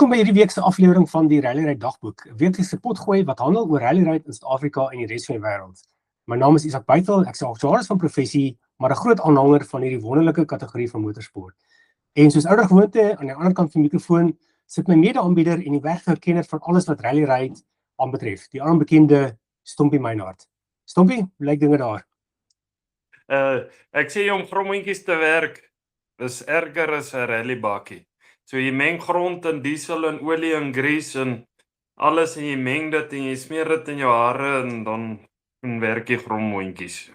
Welkom by hierdie week se aflewering van die Rally Ride Dagboek, 'n weeklikse potgooi wat handel oor rally ride in Suid-Afrika en die res van die wêreld. My naam is Isak Beitel, ek is 'n aktuaris van professie, maar 'n groot aanhanger van hierdie wonderlike kategorie van motorsport. En soos ouer gewoonte, aan die ander kant van die mikrofoon sit my mede-aanbieder en die weggehoue kenner van alles wat rally ride aanbetref, die aanbekende Stompie Meinhardt. Stompie, hoe lyk dinge daar? Ek sê om grommetjies te werk is erger as 'n rallybakkie. So jy meng grond en diesel en olie en grease en alles en jy meng dit en jy smeer dit in jou hare en dan werk jy grommondjies.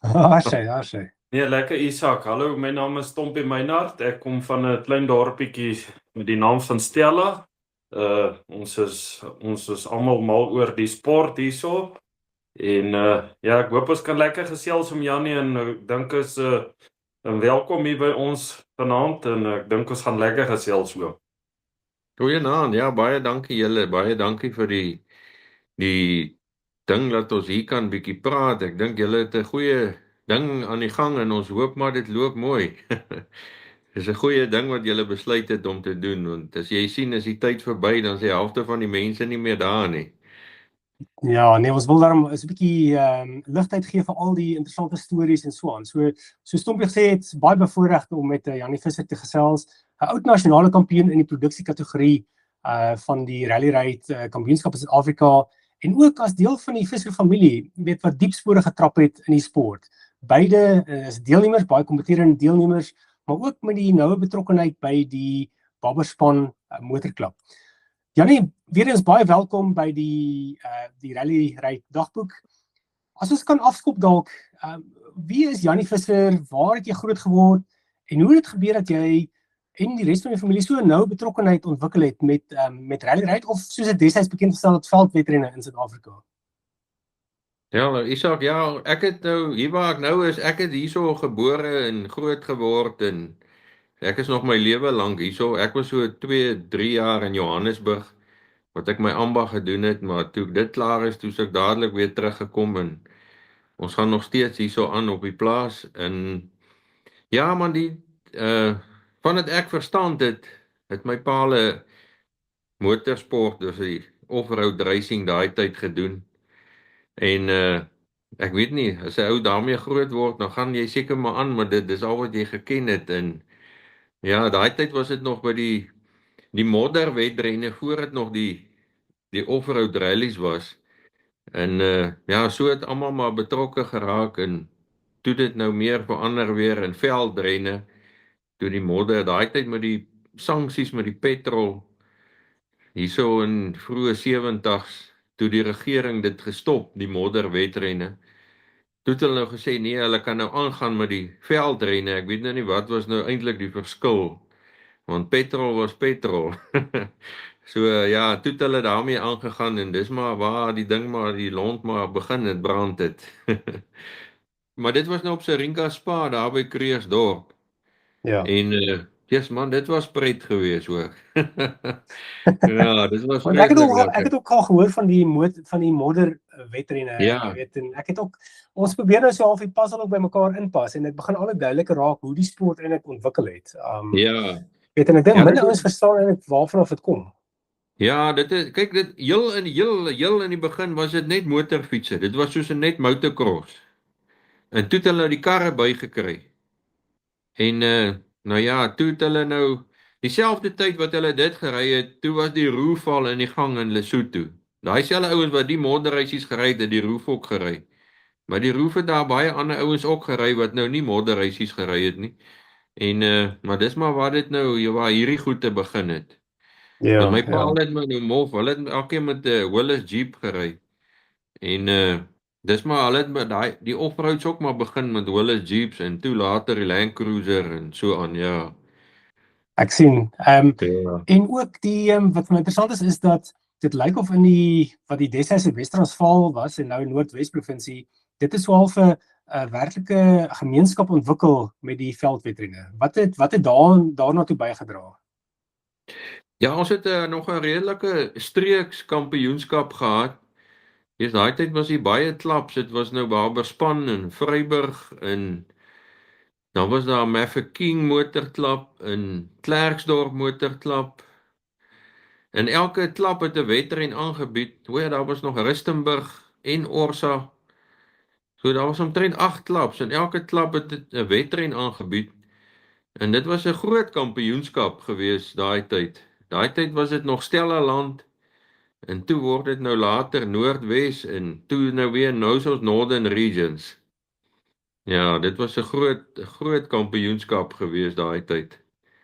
Haasje. Nee, lekker Isak. Hallo, my naam is Stompie Meinhardt. Ek kom van 'n klein dorpietjie met die naam van Stella. Ons is almal mal oor die sport hierso. En ja, ek hoop ons kan lekker gesels om Janie en ek dink is en welkom hier by ons vanaand en ek dink ons gaan lekker gesels oor. Goeienaand, ja, baie dankie julle, baie dankie vir die ding dat ons hier kan bietjie praat. Ek dink julle het 'n goeie ding aan die gang en ons hoop maar dit loop mooi. Dis 'n goeie ding wat julle besluit het om te doen, want as jy sien as die tyd verby, dan is die helfte van die mense nie meer daar nie. Ja, nee, ons wil daarom 'n bietjie ligtheid gee vir al die interessante stories en so aan. So Stompie gesê het, baie bevoorreg om met Janie Visser te gesels, 'n oud nasionale kampioen in die produksiekategorie van die Rally Ride kampioenskap in Suid-Afrika en ook as deel van die Visser familie, weet wat diep spore getrap het in die sport. Beide is deelnemers, baie kompeterende deelnemers, maar ook met die noue betrokkenheid by die Babberspan motorklub. Janie, weer eens baie welkom by die Rally Ride Dagboek. As ons kan afskop dalk, wie is Janie Visser, waar het jy groot geword en hoe het dit gebeur dat jy en die res van die familie so nou betrokkenheid ontwikkel het met Rally Ride of soos dit destyds bekend gestel het veldwedrenne in Suid-Afrika? Ja, Isak, ja, ek het nou, hier waar ek nou is, ek het hierso gebore en groot geword en ek is nog my lewe lank hierso. Ek was so 2-3 jaar in Johannesburg wat ek my ambag gedoen het, maar toe ek dit klaar is, toe ek dadelik weer teruggekom en ons gaan nog steeds hierso aan op die plaas en ja, man, vandat ek verstaan het my paal motorsport, dus die off-road racing daai tyd gedoen. En ek weet nie, as 'n ou daarmee groot word, dan gaan jy seker maar aan, maar dit is al wat jy geken het en ja, daai tyd was dit nog by die modderwedrenne voor dit nog die off-road rallies was. En ja, so het almal maar betrokke geraak en toe dit nou meer verander weer in veldrenne, toe die modder, daai tyd met die sanksies met die petrol, hierso in vroeë 70's, toe die regering dit gestop, die modderwedrenne, toe het hulle nou gesê, nee, hulle kan nou aangaan met die veldrenne. Ek weet nou nie wat was nou eintlik die verskil, want petrol was petrol. So ja, toe het hulle daarmee aangegaan en dis maar waar die ding maar, die lont maar begin het brand het. Maar dit was nou op Serinka Spa, daar by Kreersdorp. Ja. En yes man, dit was pret geweest hoor. Ja, dit was ek het ook al gehoor van die modderwedrenne, ja. Jy weet, en ek het ook, ons probeer nou so half die pas al ook by mekaar inpas en dit begin al duidelik raak hoe die sport eintlik ontwikkel het. Ja. Weet, en ek dink minder ouens verstaan eintlik waarvan dit kom. Ja, dit is, kyk, dit heel in die begin was dit net motorfietsse. Dit was soos 'n net motocross. En toe het hulle die karre bygekry. En nou ja, toe het hulle nou dieselfde tyd wat hulle dit gery het, toe was die roofval in die gang in Lesotho. Daai selfde ouens wat die modderreisies gery het, die roof ook gery. Maar die roof het daar baie ander ouens ook gery wat nou nie modderreisies gery het nie. En maar dis maar waar dit nou, waar hierdie goed te begin het. Ja, Want my pa het my nou mof, hulle het elkeen met 'n Willys Jeep gery. En dis maar hulle het met die off-roads ook maar begin met Willys Jeeps en toe later die Land Cruiser en so aan, ja. Ek sien. Ja. En ook die wat vir my interessant is dat dit lyk of in wat die destydse Wes-Transvaal was en nou in Noordwes provinsie, dit is so half 'n werklike gemeenskap ontwikkel met die veldwedrenne. Wat het daarna toe bygedra? Ja, ons het nog 'n redelike streeks kampioenskap gehad. Dis daai tyd was hier baie klaps. Dit was nou Babberspan en Vryburg en Dan was daar Mafeking motorklub en Klerksdorp motorklub. En elke klub het 'n wedren aangebied. O ja, daar was nog Rustenburg en Orsa. So daar was omtrent 8 klubs en elke klub het 'n wedren aangebied. En dit was 'n groot kampioenskap gewees daai tyd. Daai tyd was dit nog Stella Land en toe word dit nou later Noordwes en toe nou weer nou soos Northern Regions. Ja, dit was 'n groot kampioenskap gewees daai tyd.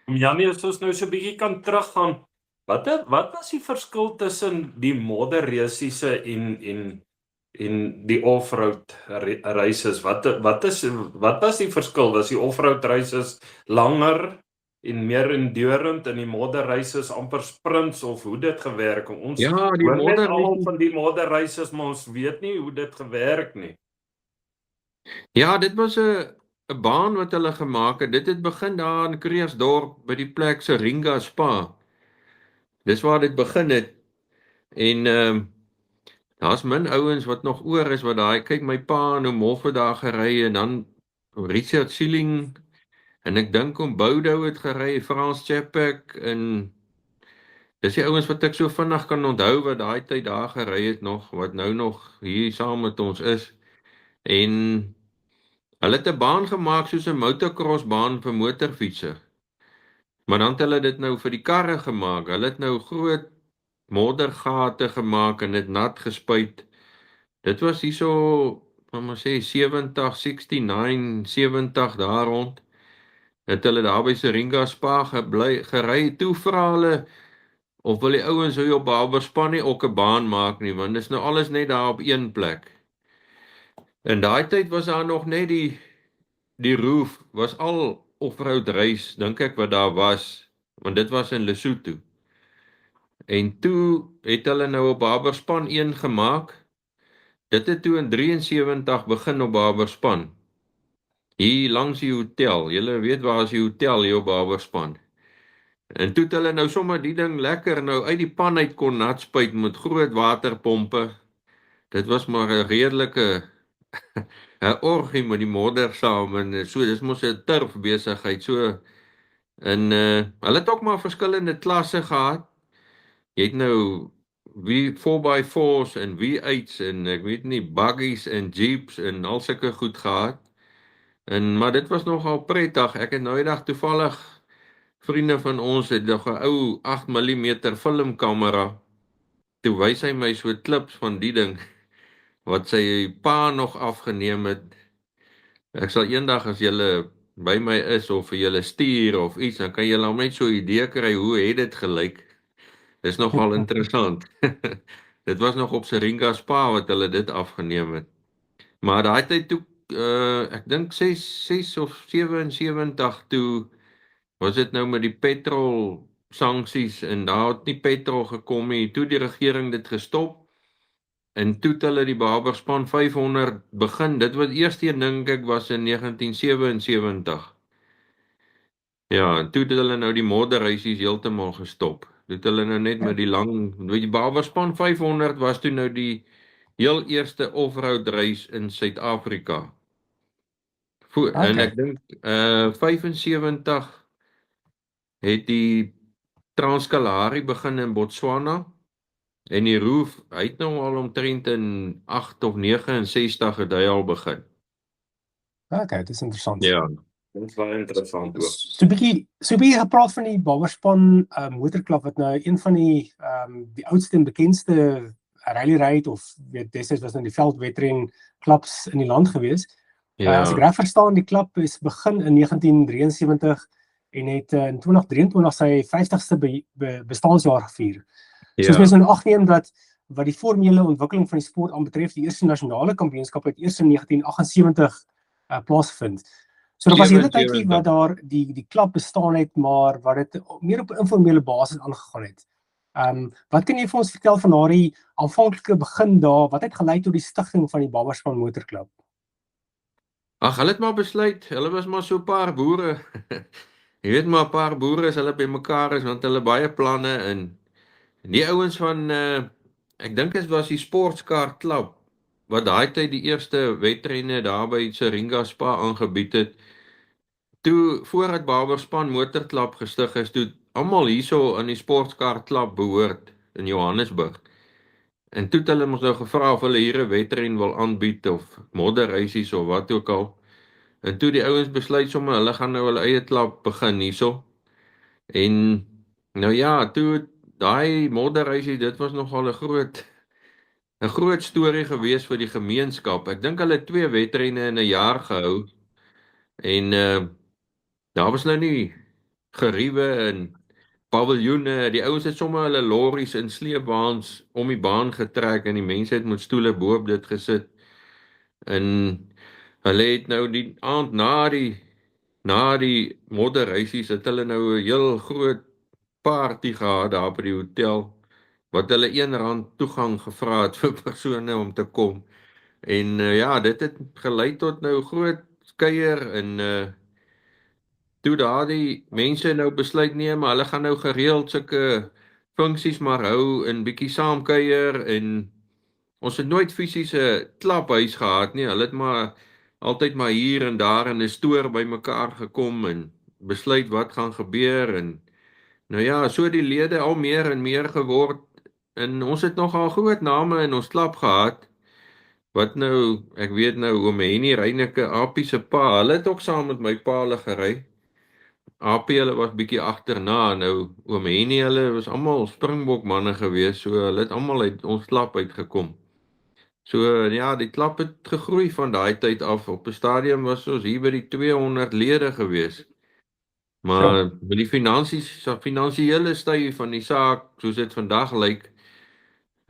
Janie, as ons nou so 'n bietjie kan teruggaan, wat was die verskil tussen die modderresiese en die offroad races? Wat was die verskil? Was die offroad races langer en meer endurend en die modder races amper sprints of hoe dit gewerk? Ons Ja, die hoor net modder al van die modder races, maar ons weet nie hoe dit gewerk nie. Ja, dit was 'n baan wat hulle gemaak het. Dit het begin daar in Kreersdorp by die plek se Ringa Spa. Dis waar dit begin het. En daar's min ouens wat nog oor is wat daai kyk my pa en hoe Moffe daar gery en dan Richard Sieling en ek dink om Boudou het gery, Frans Chapek en dis die ouens wat ek so vinnig kan onthou wat daai tyd daar gery het nog, wat nou nog hier saam met ons is. En hulle het 'n baan gemaak soos 'n motocross baan vir motorfietser. Maar dan het hulle dit nou vir die karre gemaak. Hulle het nou groot moddergate gemaak en dit nat gespuit. Dit was hierso, kom ons sê 70, 69, 70 daar rond. Het hulle daar by Seringa Spa gery. Toe vra hulle of wil die ouens hoe op Barberspan nie ook 'n baan maak nie, want dit is nou alles net daar op een plek. In daai tyd was daar nog net die roof was al offroad race, dink ek wat daar was, want dit was in Lesotho. En toe het hulle nou op Barberspan 1 gemaak. Dit het toe in 73 begin op Barberspan. Hier langs die hotel. Julle weet waar is die hotel hier op Barberspan. En toe het hulle nou sommer die ding lekker nou uit die pan uit kon nat spuit met groot waterpompe. Dit was maar 'n redelike 'n orgie met die modder saam en so, dis mos 'n turf besigheid so. En hulle het ook maar verskillende klasse gehad. Jy het nou wie 4x4s en V8s en ek weet nie buggies en jeeps en al sulke goed gehad. En maar dit was nogal prettig. Ek het nou eendag toevallig vriende van ons het nog 'n ou 8 mm filmkamera. Toe wys hy my so klips van die ding wat sy pa nog afgeneem het. Ek sal eendag as julle by my is of vir julle stuur of iets, dan kan julle net so 'n idee kry hoe het dit gelyk. Dis nogal interessant. Dit was nog op Seringa Spa wat hulle dit afgeneem het. Maar daai tyd toe ek dink 6 of 77 toe was dit nou met die petrol sanksies en daar het nie petrol gekom nie. Toe die regering dit gestop en toe het hulle die Barberspan 500 begin. Dit wat eerste dink ek was in 1977. Ja, en toe het hulle nou die modderreisies heeltemal gestop. Dit hulle nou net met die lang, weet jy, Barberspan 500 was toe nou die heel eerste offroad reis in Suid-Afrika. En ek dink 75 het die Transkalahari begin in Botswana en die roof, hy het nou al omtrent in 8 of 69 het hy al begin. Okay, dit is interessant. Ja. Dit is baie interessant ook. So 'n bietjie gepraat van die Barberspan motorklub wat nou een van die oudste en bekendste rally-raid of weet destyds was nou die veldwedren klubs in die land gewees. Ja. As ek reg verstaan, die klub is begin in 1973 en het in 2023 sy 50ste bestaanjaar gevier. So as mens nou agneem dat wat die formele ontwikkeling van die sport aanbetref, die eerste nasionale kampioenskap het eers in 1978 plaasgevind. So daar was 'n hele tydjie wat daar die klub bestaan het, maar wat dit meer op 'n informele basis aangegaan het. Wat kan jy vir ons vertel van daardie aanvanklike begin daar, wat het gelei tot die stigting van die Barberspan motorklub? Ag, hulle het maar besluit, hulle was maar so 'n paar boere. Jy weet maar 'n paar boere as hulle by mekaar is, want hulle baie planne en die ouens van ek dink dit was die Sportskar klub wat daai tyd die eerste wedrenne daar by Seringa Spa aangebied het. toe voordat Barberspan Motorklub gestig is, toe almal hierso in die sportkarklub behoort in Johannesburg. En toe het hulle ons nou gevra of hulle hier 'n wedren wil aanbied of modderreisies of wat ook al. En toe die ouens besluit sommer hulle gaan nou hulle eie klub begin hierso. En nou ja, toe daai modderreisie, dit was nogal 'n groot storie gewees vir die gemeenskap. Ek dink hulle het 2 wedrenne in 'n jaar gehou. En daar was nou nie geriewe en paviljoene. Die ouens het sommer hulle lorries en sleepwaens om die baan getrek en die mense het met stoele bo op dit gesit. En hulle het nou die aand na die modderreisies het hulle nou 'n heel groot party gehad daar by die hotel wat hulle R1 toegang gevra het vir persone om te kom. En ja, dit het gelei tot nou groot kuier en toe daardie mense nou besluit nee, maar hulle gaan nou gereeld sulke funksies maar hou en bietjie saamkuier en ons het nooit fisiese klaphuis gehad nie. Hulle het maar altyd maar hier en daar in 'n stoor bymekaar gekom en besluit wat gaan gebeur en nou ja, so die lede al meer en meer geword en ons het nogal groot name in ons klub gehad. Wat nou, ek weet nou oom Henny Reyneke, Apie se pa, hulle het ook saam met my pa hulle gery. Apie hulle was bietjie agterna, nou oom Henny hulle was almal Springbok manne gewees, so hulle het almal uit ons klub uitgekom. So ja, die klub het gegroei van daai tyd af. Op 'n stadium was ons hier by die 200 lede gewees. Maar met die finansiële stywe van die saak, soos dit vandag lyk,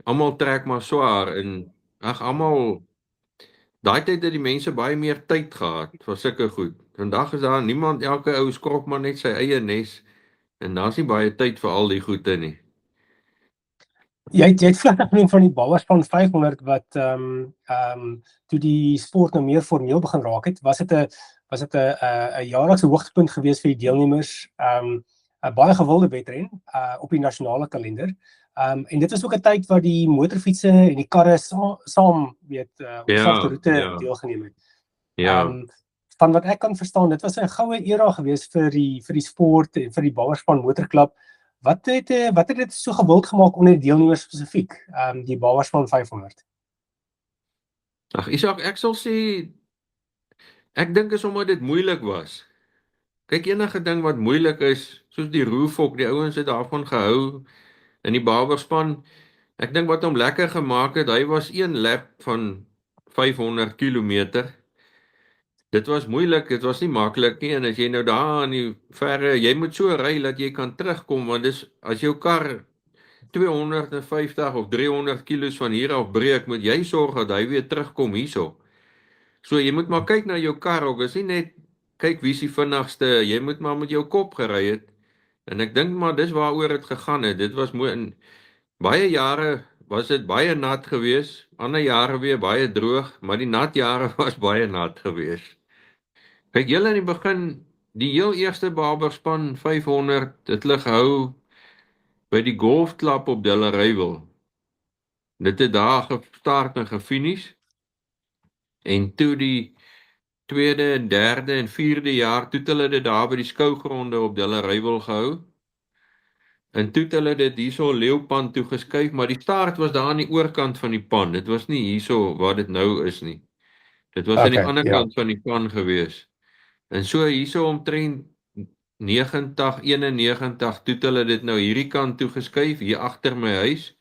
almal trek maar swaar en almal daai tyd het die mense baie meer tyd gehad vir sulke goed. Vandag is daar niemand, elke ou skrop maar net sy eie nes en daar's nie baie tyd vir al die goede nie. Jy het vlug genoem van die Barberspan 500 wat toe die sport nou meer formeel begin raak het, was dit 'n jaarlikse hoogtepunt geweest vir die deelnemers, 'n baie gewilde wedren op die nasionale kalender. En dit was ook 'n tyd waar die motorfietsse en die karre saam weet op dieselfde roete deelgeneem het. Ja. Van wat ek kan verstaan, dit was 'n goue era geweest vir die sport en vir die Barberspan Motorklub. Wat het dit so gewild gemaak onder die deelnemers spesifiek, die Barberspan 500? Ag, ek sal sê ek dink is omdat dit moeilik was. Kyk, enige ding wat moeilik is, soos die roofok, die ouens het daarvan gehou in die Barberspan. Ek dink wat hom lekker gemaak het, hy was 1 lap van 500 km. Dit was moeilik, dit was nie maklik nie en as jy nou daar in die verre, jy moet so ry dat jy kan terugkom want dis as jou kar 250 of 300 kilos van hier af breek, moet jy sorg dat hy weer terugkom hierso. So jy moet maar kyk na jou kar ook, is nie net kyk wie is die vinnigste, jy moet maar met jou kop gery het. En ek dink maar dis waaroor dit gegaan het. Dit was mooi in baie jare was dit baie nat geweest, ander jare weer baie droog, maar die nat jare was baie nat geweest. Kyk, julle in die begin, die heel eerste Barberspan 500, het hulle gehou by die golfklub op Delareyville. Dit het daar gestart en gefinish. En toe die tweede en derde en vierde jaar, toe het hulle dit daar by die skougronde op Delareyville gehou. En toe het hulle dit hierso Leeupan toe geskuif, maar die start was daar aan die oorkant van die pan. Dit was nie hierso waar dit nou is nie. Dit was aan die ander kant van die pan gewees. En so hierso omtrent 90, 91, toe het hulle dit nou hierdie kant toe geskuif, hier agter my huis.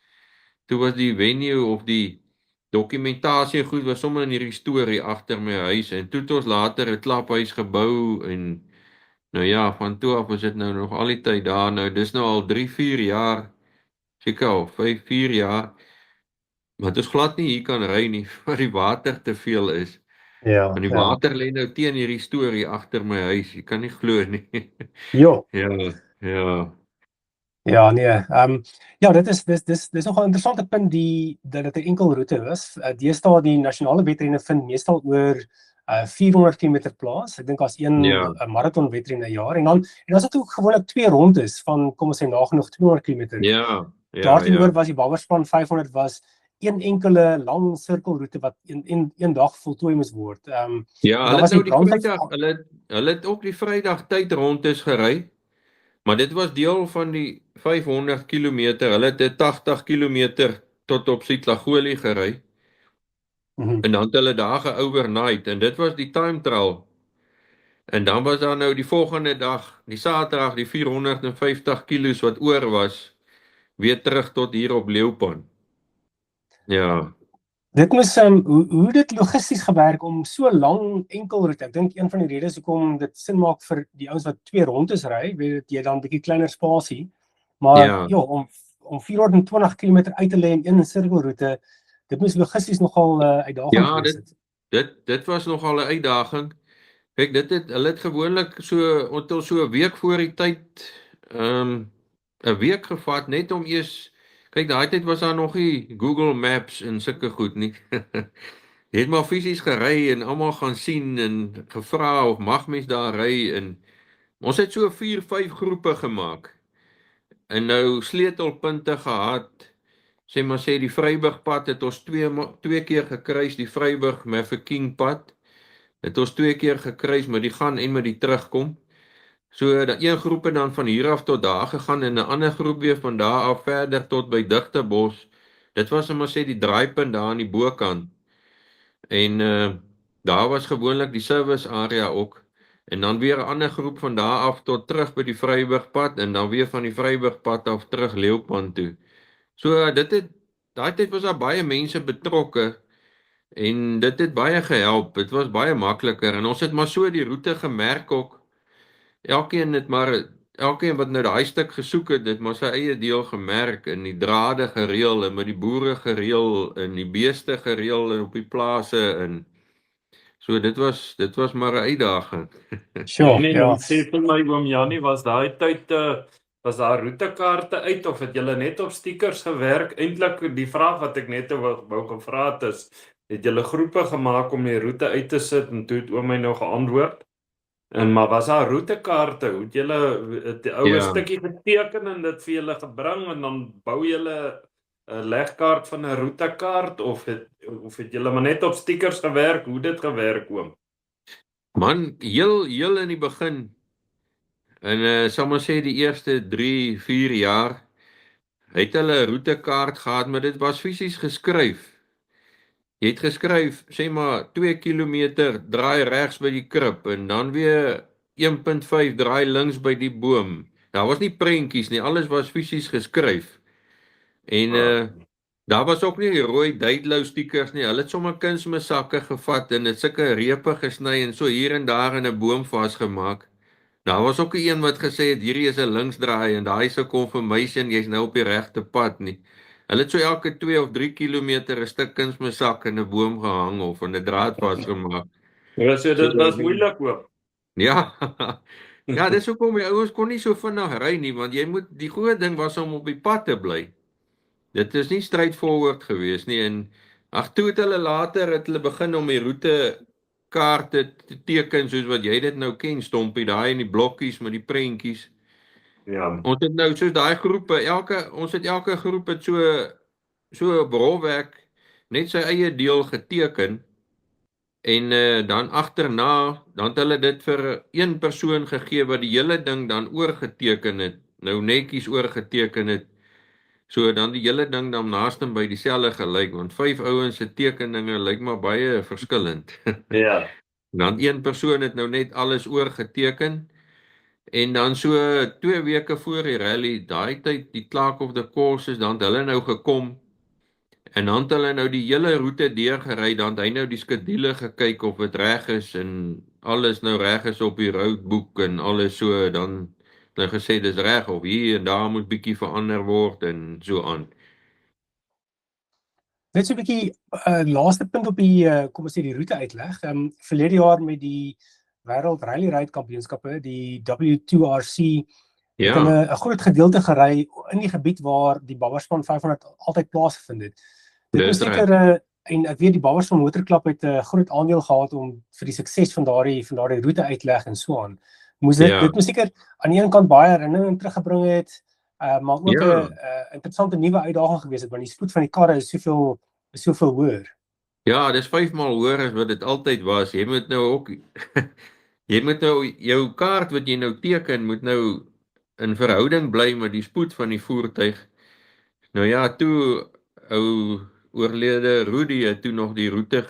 Toe was die venue of die dokumentasie goed was sommer in hierdie storie agter my huis en toe het ons later 'n klaphuis gebou en nou ja, van toe af is dit nou nog al die tyd daar nou, dis nou al 3-4 jaar, seker al 5-4 jaar, maar dit is glad nie hier kan ry nie, waar die water te veel is. Ja. En die water lê nou teen hierdie storie agter my huis, jy kan nie glo nie. Jo. Ja. Ja, nee. Ja, dis nog 'n interessante punt dat dit 'n enkel roete is. Deesdae die nasionale wedrenne vind meestal oor 400 km plaas. Ek dink as een marathon wedren 'n jaar en dan is dit ook gewoonlik 2 rondes van kom ons sê nagenoeg 200 km. Ja. Daarteenoor was die Barberspan 500 was een enkele lang sirkelroete wat een dag voltooi moes word. Ja, En hulle dan het was nou die die brandweer Vrydag, hulle het ook die Vrydag tyd rondes gery, maar dit was deel van die 500 km. Hulle het 80 km tot op Sitlagoli gery. En dan het hulle daar ge-overnight en dit was die time trial. En dan was daar nou die volgende dag, die Saterdag, die 450 kilos wat oor was, weer terug tot hier op Leeupan. Ja. Dit moes hoe dit logisties gewerk om so lang enkelroete. Ek dink een van die redes hoekom dit sin maak vir die ouens wat 2 rondes ry, weet jy dan 'n bietjie kleiner spasie. Maar Ja. om 420 km uit te lê in een sirkelroete, dit moes logisties nogal uitdagend Ja, wees het. dit was nogal 'n uitdaging. Kyk, hulle het gewoonlik so 'n week voor die tyd 'n week gevat net om eers kyk, daai tyd was daar nog nie Google Maps en sulke goed nie. Jy het maar fisies gery en almal gaan sien en gevra of mag mens daar ry en ons het so 4-5 groepe gemaak. En nou sleutelpunte gehad. Sê die Vryburgpad het ons twee keer gekruis, die Vryburg-Mafeking pad. Het ons 2 keer gekruis met die gaan en met die terugkom. So dat een groep het dan van hier af tot daar gegaan en 'n ander groep weer van daar af verder tot by Digtebos. Dit was net maar sê die draaipunt daar aan die bokant. En daar was gewoonlik die service area ook. En dan weer 'n ander groep van daar af tot terug by die Vryburgpad en dan weer van die Vryburgpad af terug Leeupan toe. So daai tyd was daar baie mense betrokke. En dit het baie gehelp. Dit was baie makliker en ons het maar so die roete gemerk ook. Elkeen wat nou daai stuk gesoek het maar sy eie deel gemerk en die drade gereël en met die boere gereël en die beeste gereël en op die plase en so dit was maar 'n uitdaging. Sure, Nee, ja. sê vir my oom Janie, was daai tyd was daar roetekaarte uit of het julle net op stickers gewerk? Eintlik die vraag wat ek net wou gevra het julle groepe gemaak om die roete uit te sit en toe het oom my nou geantwoord? Maar was daar roetekaarte? Hoe het julle die ouer stukkie geteken en dit vir julle gebring en dan bou julle 'n legkaart van 'n roetekaart of het julle maar net op stickers gewerk? Hoe het dit gewerk oom? Man, heel in die begin en sal maar sê die eerste 3-4 jaar het hulle 'n roetekaart gehad, maar dit was fisies geskryf. Jy het geskryf, sê maar 2 km draai regs by die krib en dan weer 1.5 draai links by die boom. Daar was nie prentjies nie, alles was fisies geskryf. En daar was ook nie die rooi Duitlow stickers nie. Hulle het sommer kunsmissakke gevat en dit sulke repe gesny en so hier en daar in 'n boom vasgemaak. Daar was ook 'n een wat gesê het hierdie is 'n linksdraai en daai is 'n confirmation jy's nou op die regte pad nie. Hulle het so elke 2 of 3 km 'n stuk kunsmissak in 'n boom gehang of in 'n draad vasgemaak. So dit was moeilik ook. Ja. Ja, dis hoekom die ouens kon nie so vinnig ry nie, want jy moet die groot ding was om op die pad te bly. Dit is nie straightforward gewees nie en toe het hulle begin om die roete kaarte te teken soos wat jy dit nou ken, Stompie, daai in die blokkies met die prentjies. Ja. Ons het nou soos daai groepe, elke groep het so 'n rolwerk net sy eie deel geteken. En dan agterna, dan het hulle dit vir een persoon gegee wat die hele ding dan oorgeteken het. Nou netjies oorgeteken het. So dan die hele ding dan naaste by dieselfde gelyk, want 5 ouens se tekeninge lyk maar baie verskillend. Ja. Dan een persoon het nou net alles oorgeteken. En dan so 2 weke voor die rally, daai tyd die Clark of the Courses, dan het hulle nou gekom. En dan het hulle nou die hele roete deurgery, dan het hy nou die skedule gekyk of dit reg is en alles nou reg is op die roadbook en alles so, dan nou gesê dis reg of hier en daar moet bietjie verander word en so aan. Net so 'n bietjie laaste punt op die kom ons sê die roete uitleg. Verlede jaar met die Wêreld Rally Ride Kampioenskappe, die W2RC, het hulle 'n groot gedeelte gery in die gebied waar die Bouwerspan 500 altyd plaasgevind het. Dit is seker en ek weet die Bouwerspan Motorklub het 'n groot aandeel gehad om vir die sukses van daardie roete uitleg en so aan. Dit moes seker aan die een kant baie herinnering teruggebring het maar ook 'n Ja. interessante nuwe uitdaging gewees het want die spoed van die karre is soveel hoër. Ja, dis 5 maal hoër as wat dit altyd was. Jy moet nou ook jy moet nou jou kaart wat jy nou teken moet nou in verhouding bly met die spoed van die voertuig. Nou ja, toe ou oorlede Rudy het toe nog die roete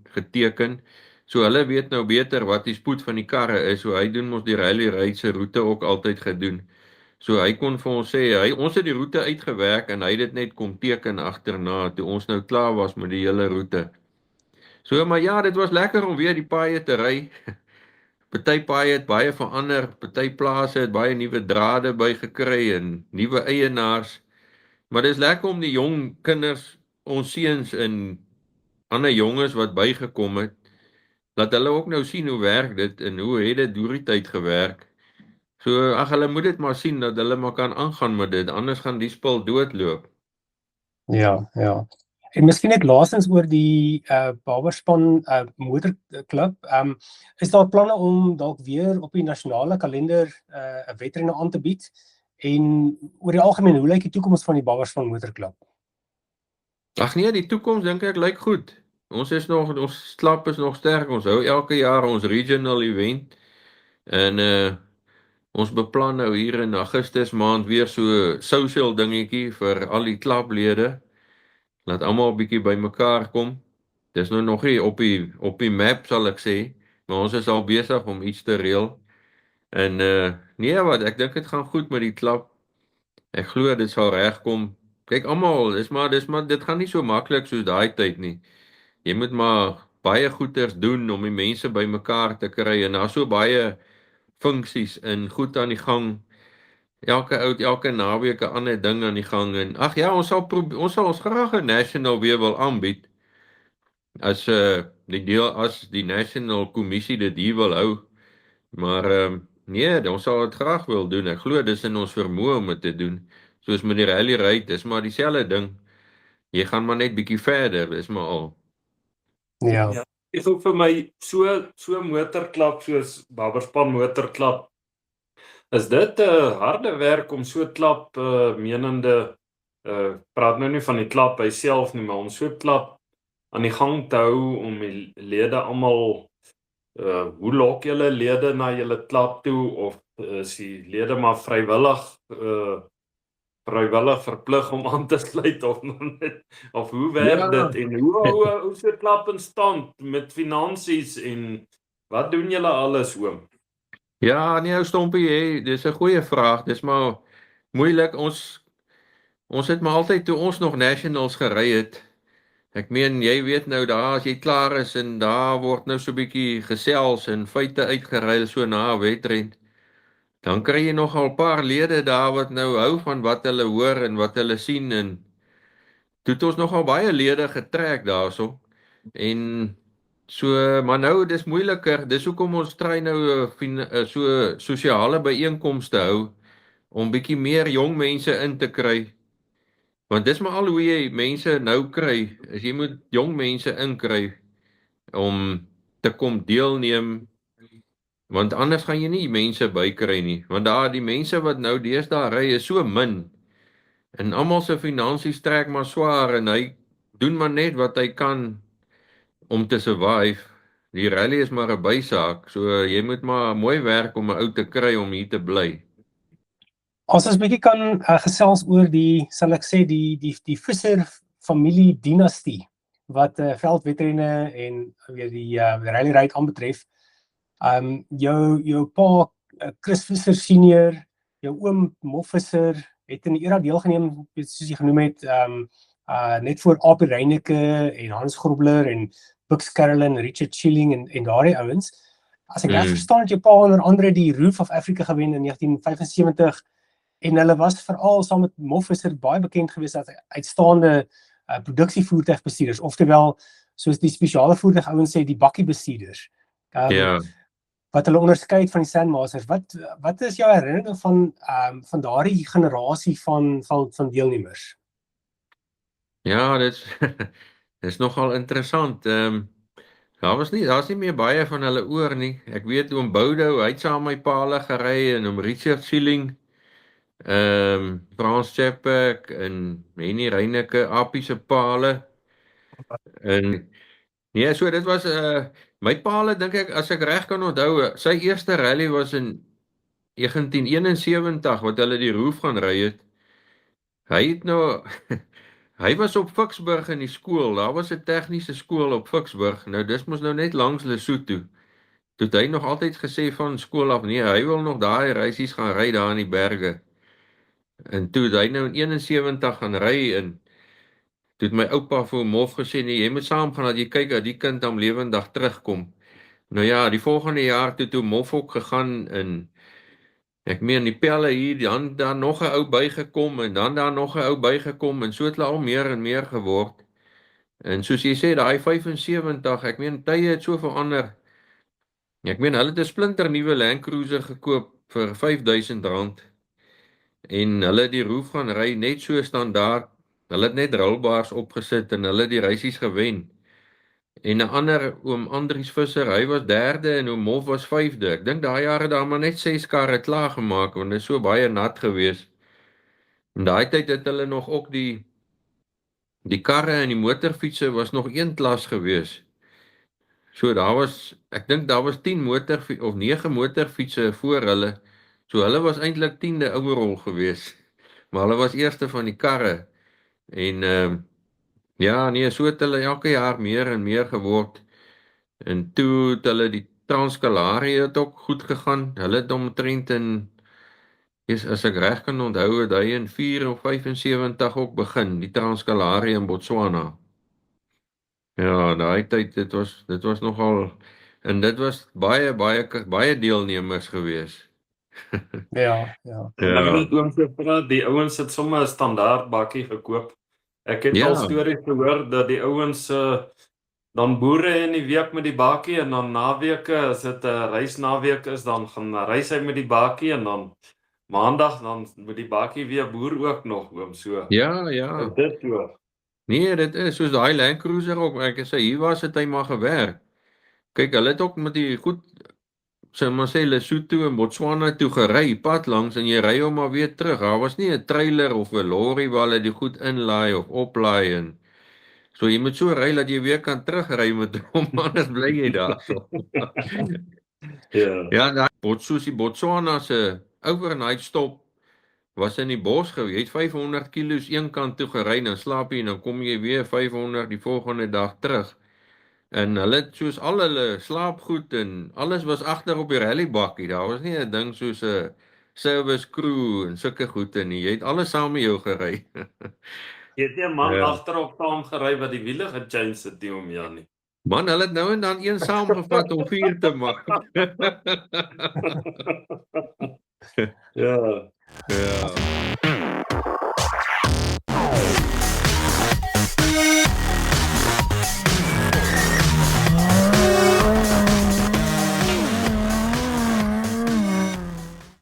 geteken. So hulle weet nou beter wat die spoed van die karre is. So hy doen mos die rally raid se roete ook altyd gedoen. So hy kon vir ons sê, ons het die roete uitgewerk en hy het dit net kom teken agterna toe ons nou klaar was met die hele roete. So maar ja, dit was lekker om weer die paaie te ry. Party paaie het baie verander, party plase het baie nuwe drade bygekry en nuwe eienaars. Maar dis lekker om die jong kinders, ons seuns en ander jonges wat bygekom het, dat hulle ook nou sien hoe werk dit en hoe het dit deur die tyd gewerk. So ag hulle moet dit maar sien dat hulle maar kan aangaan met dit, anders gaan die spul doodloop. Ja. En miskien net laastens oor die Barberspan motorklub. Is daar planne om dalk weer op die nasionale kalender 'n wedrenne aan te bied? En oor die algemeen, hoe lyk die toekoms van die Barberspan motorklub? Ag nee, die toekoms dink ek lyk goed. Ons klap is nog sterk. Ons hou elke jaar ons regional event en ons beplan nou hier in Augustus maand weer so social dingetjie vir al die klaplede. Laat almal 'n bietjie bymekaar kom. Dis nou nog nie op die map sal ek sê, maar ons is al besig om iets te reël. En nee wat, ek dink dit gaan goed met die klap. Ek glo dit sal regkom. Kyk almal, dit gaan nie so maklik soos daai tyd nie. Jy moet maar baie goeders doen om die mense bymekaar te kry en daar's so baie funksies en goed aan die gang. Elke naweek 'n ander ding aan die gang en ag ja, ons sal graag 'n national weer wil aanbied. As die national kommissie dit hier wil hou. Maar nee, ons sal dit graag wil doen. Ek glo dis in ons vermoë om dit te doen. Soos met die rally raid, dis maar dieselfde ding. Jy gaan maar net bietjie verder, dis maar al. Ja. Is ook vir my so motorklap soos Barberspan motorklap. Is dit 'n harde werk om so klap menende praat nou nie van die klap hy self nie, maar om so klap aan die gang te hou om die lede almal hoe lok julle lede na julle klap toe of is die lede maar vrywillig verplig om aan te sluit of hoe werk dit en hoe so klap in stand met finansies en wat doen julle alles oom? Ja, nee, ou Stompie, dis 'n goeie vraag. Dis maar moeilik. Ons het maar altyd toe ons nog nationals gery het. Ek meen, jy weet nou daar as jy klaar is en daar word nou so 'n bietjie gesels en feite uitgeruil so na 'n wedren. Dan kry jy nogal 'n paar lede daar wat nou hou van wat hulle hoor en wat hulle sien en toe het ons nogal baie lede getrek daarso. En so, maar nou dis moeiliker. Dis hoekom ons try nou so sosiale byeenkomste hou om bietjie meer jong mense in te kry. Want dis maar al hoe jy mense nou kry. As jy moet jong mense inkry om te kom deelneem. Want anders gaan jy nie mense bykry nie. Want die mense wat nou deesdae ry is so min. En almal se finansies trek maar swaar en hy doen maar net wat hy kan om te survive. Die rally is maar 'n bysaak. So jy moet maar mooi werk om 'n ou te kry om hier te bly. As ons bietjie kan gesels oor sal ek sê die Visser familie dinastie wat veldwedrenne en weer die rally raid aanbetref. Jou pa Chris Visser senior, jou oom Mof Visser het in die era deelgeneem soos jy genoem het net voor AP Reyneke en Hans Grobler en Bux Carolyn, Richard Schilling en daardie ouens. As ek reg verstaan het jou pa onder andere die Roof of Africa gewen in 1975 en hulle was veral saam met Mof Visser baie bekend geweest as uitstaande produksievoertuigbestuurders, oftewel soos die spesiale voertuig ouens sê die bakkiebestuurders. Wat hulle onderskei van die Sandmasters. Wat is jou herinnering van daardie generasie van deelnemers? Ja, dit is nogal interessant. Daar's nie meer baie van hulle oor nie. Ek weet oom Boudou, hy het saam met my pa gery en oom Richard Schilling. Frans Chapek en Henny Reineke, Appie se paale. En nee, so dit was my paale dink ek as ek reg kan onthou, sy eerste rally was in 1971 wat hulle die Roof gaan ry het. Hy het nou hy was op Ficksburg in die skool. Daar was 'n tegniese skool op Ficksburg. Nou dis mos nou net langs Lesotho. Toe het hy nog altyd gesê van skool af, nee, hy wil nog daai reisies gaan ry daar in die berge. En toe het hy nou in 71 gaan ry en toe het my oupa vir hom hof gesê, nee, jy moet saam gaan dat jy kyk dat die kind aan lewendig terugkom. Nou ja, die volgende jaar toe Mof ook gegaan en ek meen die pelle hier, dan daar nog 'n ou bygekom en dan daar nog 'n ou bygekom en so het hulle al meer en meer geword. En soos jy sê, daai 75, ek meen tye het so verander. Ek meen hulle het 'n splinter nuwe Land Cruiser gekoop vir R5000 en hulle die Roof gaan ry net so standaard. Hulle het net rollbars opgesit en hulle die reisies gewen. En 'n ander oom Andries Visser, hy was 3de en oom Mof was 5de. Ek dink daai jare daar maar net 6 karre klaar gemaak want dit is so baie nat gewees. En daai tyd het hulle nog ook die karre en die motorfietsse was nog een klas gewees. So daar was, ek dink daar was 10 of 9 motorfietsse voor hulle. So hulle was eintlik 10de overall gewees. Maar hulle was eerste van die karre. En ja, nee, so het hulle elke jaar meer en meer geword. En toe het hulle die Transkalarie het ook goed gegaan. Hulle het omtrent as ek reg kan onthou, het hy in 4 of 75 ook begin, die Transkalarie in Botswana. Ja, daai tyd, dit was nogal, en dit was baie deelnemers gewees. Ja. Ek het oom gepraat, die ouens het sommer 'n standaard bakkie gekoop. Ek het al stories gehoor dat die ouens dan boere in die week met die bakkie en dan naweke, as dit 'n reisnaweek is, dan gaan reis hy met die bakkie en dan maandag dan met die bakkie weer boer ook nog oom so. Ja. Dit so. Nee, dit is soos daai Land Cruiser ook, ek sê hier was dit hy maar gewerk. Kyk, hulle het ook met die goed maar sê Lesotho en Botswana toe gery pad langs en jy ry hom maar weer terug. Daar was nie 'n trailer of 'n lorry waar hulle die goed inlaai of oplaai en so jy moet so ry dat jy weer kan terugry met hom, anders bly jy daarso. Ja, die Botswana se overnight stop was in die bos gewees. Jy het 500 kilos een kant toe gery en slaap jy en dan kom jy weer 500 die volgende dag terug. En hulle het soos al hulle slaapgoed en alles was agter op die rallybakkie. Daar was nie 'n ding soos 'n service crew en sulke goede nie. Jy het alles saam met jou gery. Jy het nie 'n man agterop saam gery wat die wiele gechange het nie om Janie. Man, hulle het nou en dan een saamgevat om vuur te maak. Ja.